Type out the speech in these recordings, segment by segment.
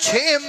6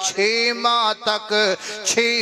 6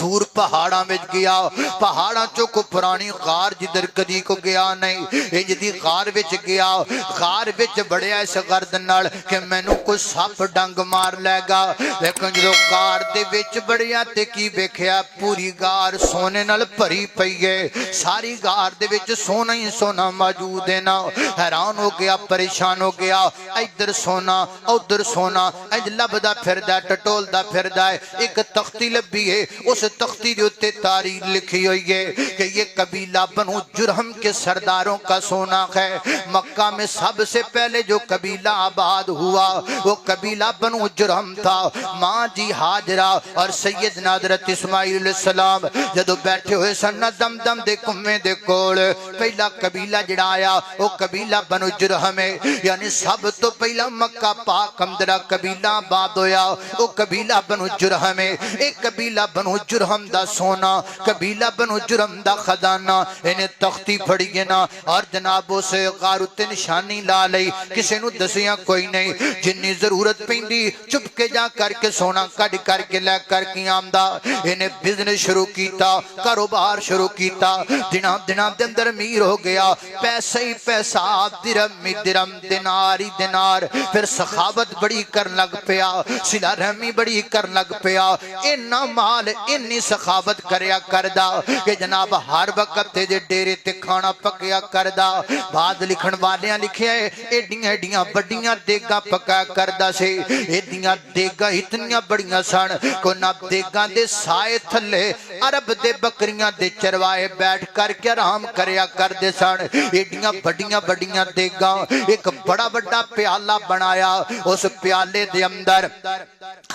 دور پہاڑاں وچ گیا پہاڑاں چوں کو پرانی غار جدھر کدی کو گیا نہیں انج دی غار وچ گیا غار وچ بڑیا اس گرد نال کہ مینوں کوئی سپ ڈنگ مار لے گا لیکن جدوں غار دے وچ بڑیا تے کی ویکھیا پوری غار سونے نال بھری پئی ہے ساری غار دے وچ سونا ہی سونا موجود ہے نا حیران ہو گیا پریشان ہو گیا ادھر سونا ادھر سونا انج لبدا پھردا ٹٹولدا پھردا ہے ایک تختی لبھی ہے اس تختی دے اوتے تاریخ لکھی ہوئی ہے کہ یہ قبیلہ بنو جرہم کے سرداروں کا سونا ہے مکہ میں سب سے پہلے جو قبیلہ آباد ہوا وہ قبیلہ بنو جرہم تھا ماں جی حاجرہ اور سیدنا حضرت اسماعیل علیہ السلام جدو بیٹھے ہوئے سن دم دم دے کمے دے کول پہلا قبیلہ جڑا آیا وہ قبیلہ بنو جرہم ہے یعنی سب تو پہلا مکہ پاک اندرہ قبیلہ آباد ہویا وہ قبیلہ بنو جرہم ہے ایک قبیلہ بنو جرہم دا سونا قبیلہ بنو جرہم دا خزانہ انہیں تختی پھڑی گنا اور جنابوں سے غارت نشانی لا لئی کسی نو دسیاں کوئی نہیں جنی ضرورت پیندی چپ کے جا کر کے سونا کڑ کر کے لے کر کی آمدہ انہیں بزنس شروع کیتا کاروبار شروع کیتا دنام دے اندر امیر ہو گیا پیسہ ہی پیسہ درم درم دینار ہی دینار پھر سخاوت بڑی کر لگ پیا صلہ رحمی بڑی کر لگ پیا انہا مال انی سخاوت کریا کردہ کہ جناب ہر وقت تے ڈیرے تے کھانا پکیا کردہ بعد لکھن والیاں لکھیا ہے ایڈیاں ایڈیاں بڑیاں دیگاں پکیا کردہ سے ایڈیاں دیگاں اتنیاں بڑیاں سن کو نہ دیگاں دے سائے تھلے عرب دے بکریاں دے چروائے بیٹھ کر کے آرام کریا کردے سن ایڈیاں بڑیاں دیگاں ایک بڑا بڑا پیالہ بنایا اس پیالے دے اندر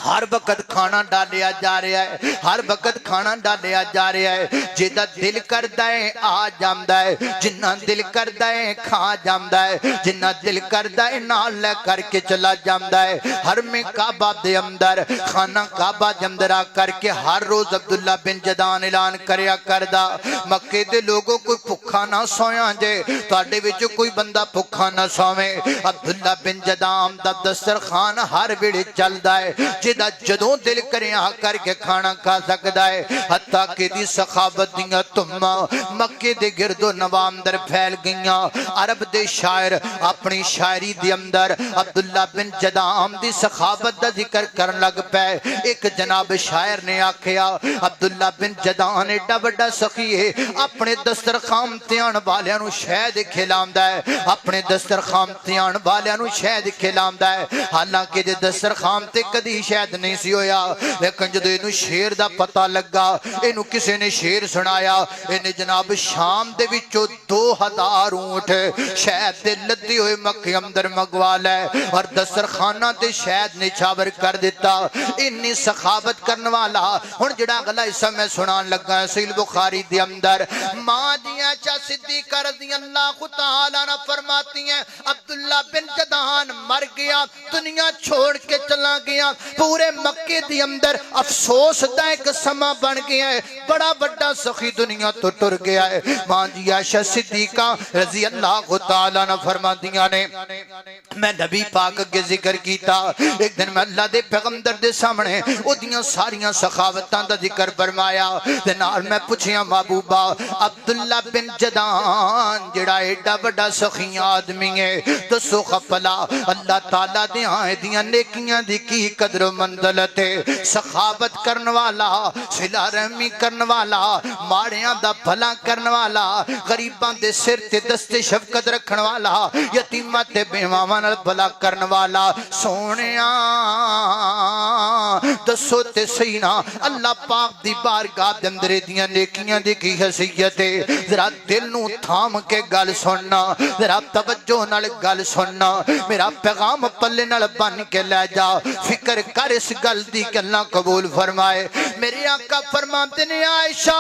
ہر وقت کھانا ڈالیا جا رہا ہے ہر وقت کھانا ڈالیا جا رہا ہے جیدہ دل کردہ ہے آ جامدہ ہے جنہ دل کردہ ہے کھا جامدہ ہے جنہ دل کردہ ہے نال لے کر کے چلا جامدہ ہے ہر میں کعبہ دے اندر خانہ کعبہ دے اندر آ کر کے ہر روز عبداللہ بن جدان اعلان کریا کردہ مکے دے لوگوں کوئی پکھا نہ سویاں جے تاڑے وچو کوئی بندہ پکھا نہ سویں عبداللہ بن جدان دا دسترخوان ہر ویڑے چل دا ہے جدہ جدوں دل کریں آ کر کے کھانا کھا سکتا ہے حتیٰ کہ دی سخاوت دیاں تمہ مکے دے گرد و نوام در پھیل گئیاں عرب دے شاعر اپنی شاعری دی اندر عبداللہ بن جدام دی سخاوت دا ذکر کرن لگ پہ ایک جناب شاعر نے آکھیا عبداللہ بن جدان ایڈا بڑا سخی ہے اپنے دسترخوان تیان والیاں نو شہد کھلاندہ ہے اپنے دسترخوان تیان والیاں نو شہد کھلاندہ ہے حالانکہ دے دسترخوان تے کدی شہد نہیں سی ہویا لیکن جدو انہوں شیر دا پتہ لگا انہوں کسی نے شیر سنایا انہیں جناب شام دے وچو 2000 اونٹ شہد دے لدی ہوئے مکہ اندر مگوا لے اور دسترخانہ تے شہد نچھاور کر دیتا انی سخاوت کرنے والا ہن جڑا اگلا حصہ میں سنان لگا ہے صحیح بخاری دے اندر ماں دیا چا صدیقہ رضی اللہ تعالیٰ نہ فرماتی ہیں عبداللہ بن جدان مر گیا دنیا چھوڑ کے چلا گیا پورے مکے دی اندر افسوس دا ایک سما بن گیا ہے بڑا بڑا سخی دنیا تو ٹر گیا ہے ماں جی عائشہ صدیقہ رضی اللہ تعالیٰ نے فرما دیا نے میں نبی پاک کے ذکر کیتا ایک دن میں اللہ دے پیغمبر دے سامنے او دیاں ساریاں سخاوتاں دا ذکر فرمایا نال میں پوچھیا محبوبہ عبداللہ بن جدان جڑا ایڈا بڑا سخی آدمی ہے دسو خپلا اللہ تعالیٰ دیاں نیکیاں دی کی قدر و منزلت ہے سخاوت کرن والا صلہ رحمی کرن والا ماڑیاں دا بھلا کرن والا غریباں دے سر تے دست شفقت رکھن والا یتیماں تے بیواواں نال بھلا کرن والا سونیاں دسو تے سینا اللہ پاک دی بارگاہ دے اندر دیاں نیکیاں دی کی حیثیت ہے ذرا دل نو تھام کے گل سننا ذرا توجہ نال گل سننا میرا پیغام پلے نال بن کے لے جا فکر کر اس گل دی کہ اللہ قبول فرمائے میرے آقا فرماتے نے عائشہ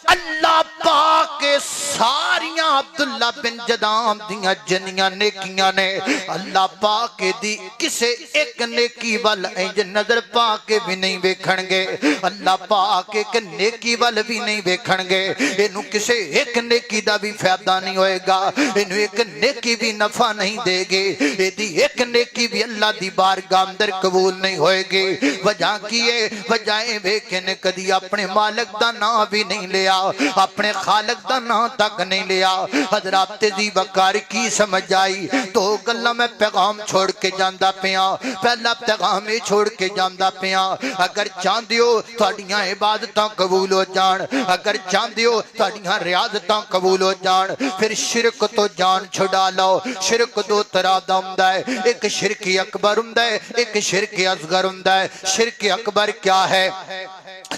اللہ پاک ساریاں عبداللہ عبداللہ بن جدام دیاں جنیاں نیکیاں نے اللہ پاک دی کسے ایک نیکی وال انج نظر پاک بھی نہیں ویکھن گے اللہ پاک ایک نیکی وال بھی نہیں ویکھن گے انہوں کسے ایک نیکی دا بھی فائدہ نہیں ہوئے گا انہوں ایک نیکی بھی نفع نہیں دے گے ایک نیکی بھی اللہ دی بارگاہ اندر قبول نہیں ہوئے گی وجہ کیے وجائیں ویکھن کدی اپنے مالک دا نام بھی نہیں لیا اپنے خالق دا نام تک نہیں لیا حضرات دی وقار کی سمجھ آئی تو گلہ میں پیغام چھوڑ کے جاندہ پیاں پہلا پیغام چھوڑ کے جاندہ پیاں اگر چاندیو تھوڑیاں عبادتاں قبول ہو جان اگر چاندیو تھوڑیاں ریاضتاں قبول ہو جان پھر شرک تو جان چھڑا لو شرک دو طرح دا ہوندا ہے ایک شرک اکبر ہوندا ہے ایک شرک اصغر ہوندا ہے شرک اکبر کیا ہے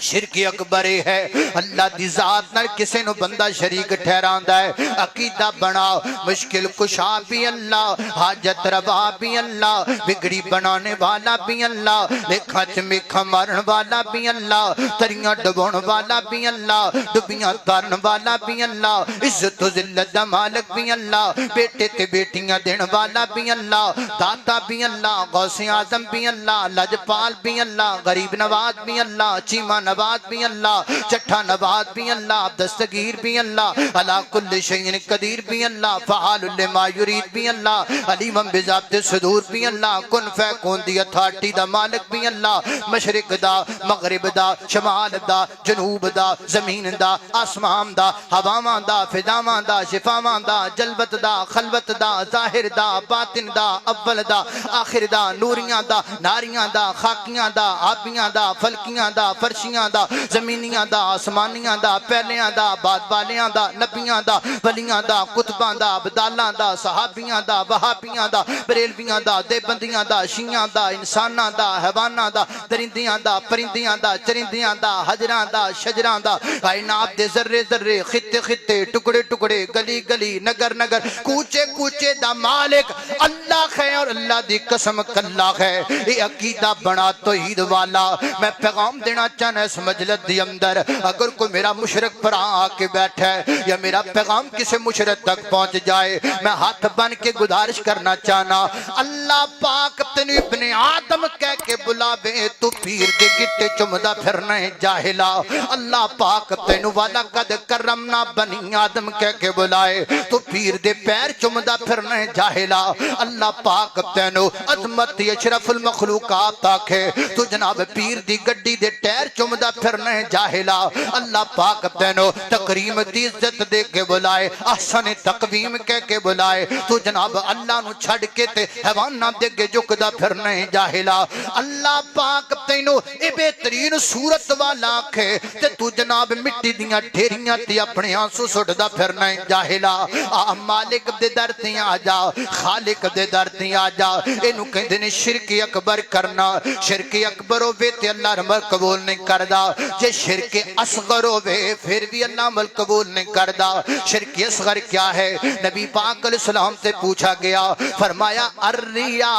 شرک اکبر ہے اللہ دی ذات نال کسے نو بندہ شریک ٹھہراندا ہے عقیدہ بناؤ مشکل کشا بھی اللہ حاجت روا بھی اللہ بگڑی بنانے والا بھی اللہ لکھا چمیکھا مارن والا بھی اللہ تریاں ڈبون والا بھی اللہ ڈبیاں تارن والا بھی اللہ عزت و ذلت دا مالک بھی اللہ بیٹے تے بیٹیاں دین والا بھی اللہ داتا بھی اللہ غوث اعظم بھی اللہ لجپال بھی اللہ غریب نواز بھی اللہ چیمہ نواز بھی اللہ چٹھا نواز بھی اللہ دستگیر بھی اللہ علا کل شیئن قدیر بھی اللہ فعال لما یرید بھی اللہ علیم بذات صدور بھی اللہ کن فیکون دی اتھارٹی دا مالک بھی اللہ مشرق دا مغرب دا شمال دا جنوب دا زمین دا آسمان دا ہوامان دا فضامان دا شفامان دا جلوت دا خلوت دا ظاہر دا باطن دا اول دا آخر دا نوریاں دا ناریاں دا خاکیاں دا آبیاں دا فلکیاں دا فرشیاں دا زمینیاں دا آسمانیاں دا پہلیاں دا بعد والیاں دا نبیاں دا ولیاں دا قطباں دا عبدالاں دا صحابیاں دا وہابیاں دا بریلویاں دا دیبندیاں دا شیعاں دا انساناں دا حیواناں دا درندیاں دا پرندیاں دا چرندیاں دا حجراں دا شجراں دا کائنات دے ذرے ذرے خطے خطے ٹکڑے ٹکڑے گلی گلی نگر نگر کوچے کوچے دا مالک اللہ ہے اور اللہ دی قسم کاللہ ہے یہ عقیدہ بنا توحید والا میں پیغام دینا چاہنا اس مجلس دی اندر اگر کوئی میرا مشرک پر آ کے بیٹھا ہے یا میرا پیغام کسی مشرک تک پہنچ جائے میں ہاتھ بن کے گزارش کرنا چاہنا اللہ پاک تینو ابن آدم کہہ کے بلاوے تو پیر دے گٹے چمدہ پھرنا ہے جاہلا اللہ پاک تینو والا قد کرمنا بنی آدم کہہ کے بلائے تو پیر دے پیر چمدہ پھرنا ہے جاہلا اللہ پاک تینو عظمت اشرف المخلوقات آکھے تو جناب پیر دی گڈی دے ٹیر چمدہ پھرنا ہے جاہلا اللہ پاک تینو تقریم دی عزت دے کے بلائے احسن تقویم کہہ کے بلائے تو جناب اللہ نو چھڑ کے تے حیوانہ دے کے جکدہ پھرنا ہے جاہلا اللہ پاک تینو اے بہترین صورت والا آکھے تے تو جناب مٹی دیاں ڈھیریاں تے اپنے آنسو سٹدا پھرنا ہے جاہلا مالک دے در تے آ جا خالق دے در تے آ جا اینو کہندے نے شرک اکبر کرنا شرک اکبر ہوے تے اللہ عمل قبول نہیں کردا جے شرک اصغر ہوے پھر بھی اللہ عمل قبول نہیں کردا شرک اصغر کیا ہے نبی پاک علیہ السلام سے پوچھا گیا فرمایا الریا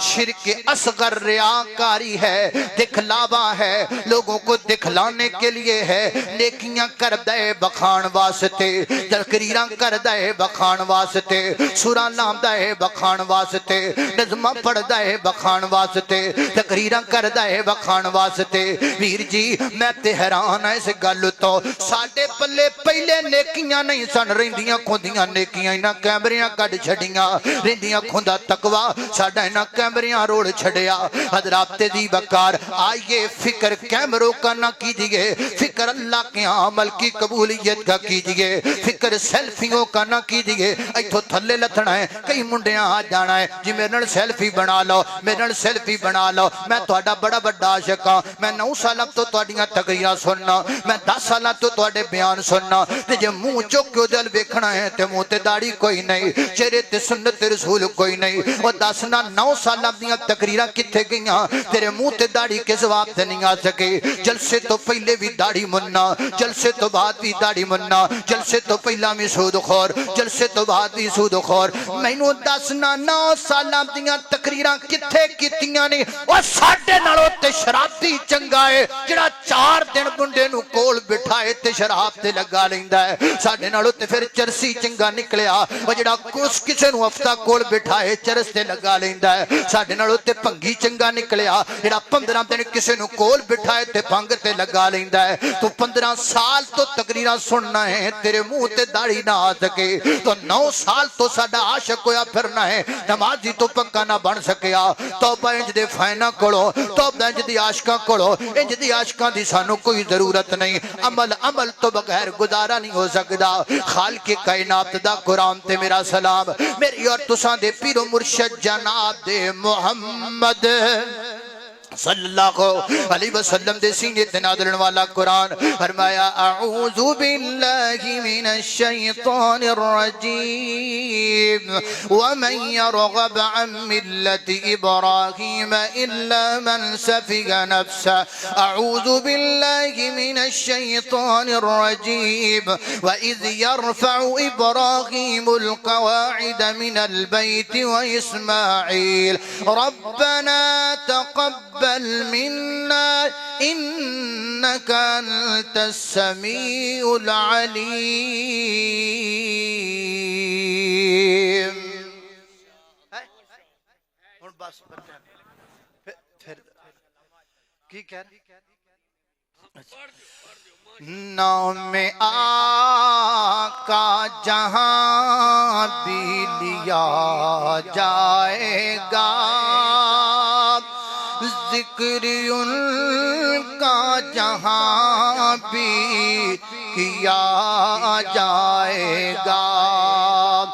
شرک اصغر ریاکاری ہے دکھلاوا ہے لوگوں کو دکھلانے کے لیے ہے نیکیاں کر دے بخان واسطے تقریراں کر دے بخان واسطے سورہ لام دے بخان واسطے نظمہ پڑھ دے بخان واسطے تقریراں کر دے بخان واسطے ویر جی میں تے حیران ہے اس گل تو ساڈے پلے پہلے نیکیاں نہیں سن رہندیاں کھوندیاں نیکیاں انہاں کیمریاں کڈ چھڑیاں رہندیاں کھوندا تقوی ساڈا انہاں کیمریاں روڑ چھڑیا حضرات دی بکار آئیے فکر کیمروں کا نہ کیجئے فکر اللہ کے عمل کی قبولیت کا کیجئے فکر سیلفیوں کا نہ کیجئے ایتھوں تھلے لتھنا ہے کئی منڈیاں آ جانا ہے جی میرے نال سیلفی بنا لو میرے نال سیلفی بنا لو میں تہاڈا بڑا بڑا عاشق ہاں میں 9 سال تو تہاڈیاں تقریراں سننا میں 10 سال تو تہاڈے بیان سننا تے جے منہ چوک کے دل ویکھنا ہے تے منہ تے داڑھی کوئی نہیں چہرے تے سنت رسول کوئی نہیں او دسنا 9 سال دیاں تقریراں کتھے گئیاں تیرے منہ تے داڑھی کس وقت تے نہیں آ سکے جلسے تو پہلے بھی داڑھی مننا جلسے تو بعد بھی داڑھی مننا جلسے تو پہلا بھی سود خور جلسے تو بعد بھی سود خور مینوں دسنا 9 سال دیاں تقریراں کتھے کیتیاں نے او ساڈے نالوں تے شرابی چنگا ہے جڑا 4 دن منڈے نو کول بٹھائے تے شراب تے لگا لیندا ہے ساڈے نالوں تے پھر چرسی چنگا نکلیا او جڑا کسے نو ہفتہ کول بٹھائے چرس تے لگا لیندا ہے ساڈے نالوں تے بھنگی چنگا نکلیا جڑا 15 دن کسے نو کول بٹھائے تے بھنگ تے لگا لیندا ہے تو 15 سال تو تقریراں سننا ہے تیرے منہ تے داڑھی نہ آ سکے تو 9 سال تو ساڈا عاشق ہویا پھرنا ہے نمازی تو پکا نہ بن سکیا توبہ انج دے فائنہ کولو توبہ انج دی عاشقاں کولو انج دی عاشقاں دی سانو کوئی ضرورت نہیں عمل تو بغیر گزارا نہیں ہو سکدا خالق کائنات دا قرآن تے میرا سلام میری اور تساں دے پیر و مرشد جناب دے محمد صلی اللہ علیہ وسلم دے سینے تے نازلن والا قرآن فرمایا اعوذ باللہ من الشیطان الرجیم ومن يرغب عن ملت ابراہیم الا من سفک نفسه اعوذ باللہ من الشیطان الرجیم وَإِذْ يَرْفَعُ إِبْرَاهِيمُ الْقَوَاعِدَ مِنَ الْبَيْتِ وَإِسْمَاعِيلُ رَبَّنَا تَقَبَّلْ منا إنك أنت السميع العليم بس کی کہہ رہے نام آقا جہاں بھی لیا جائے گا ذکر ان کا جہاں بھی کیا جائے گا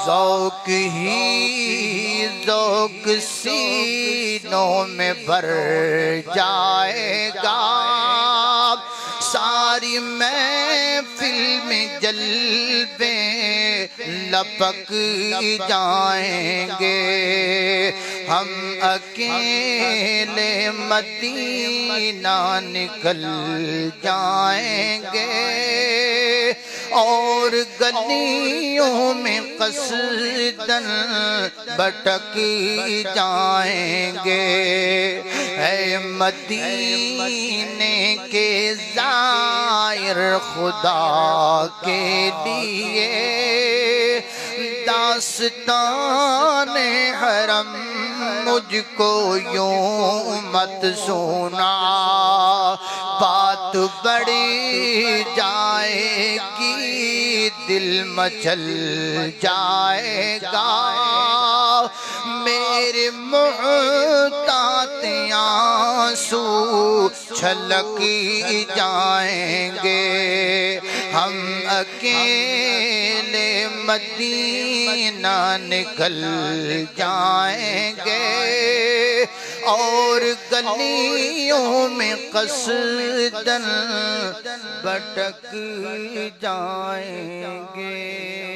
ذوق ہی ذوق سینوں میں بھر جائے گا ساری محفل میں جلوے لپک جائیں گے ہم اکیلے مدینہ نکل جائیں گے اور گلیوں میں قصداً بھٹک جائیں گے اے مدینے کے زائر خدا کے لیے داستان حرم مجھ کو یوں مت سنا بات بڑی جائے گی دل مچل جائے گا میرے محتاط آنسو چھلک جائیں گے ہم اکیلے مدینہ نکل جائیں گے اور گلیوں میں قصداً بھٹک جائیں گے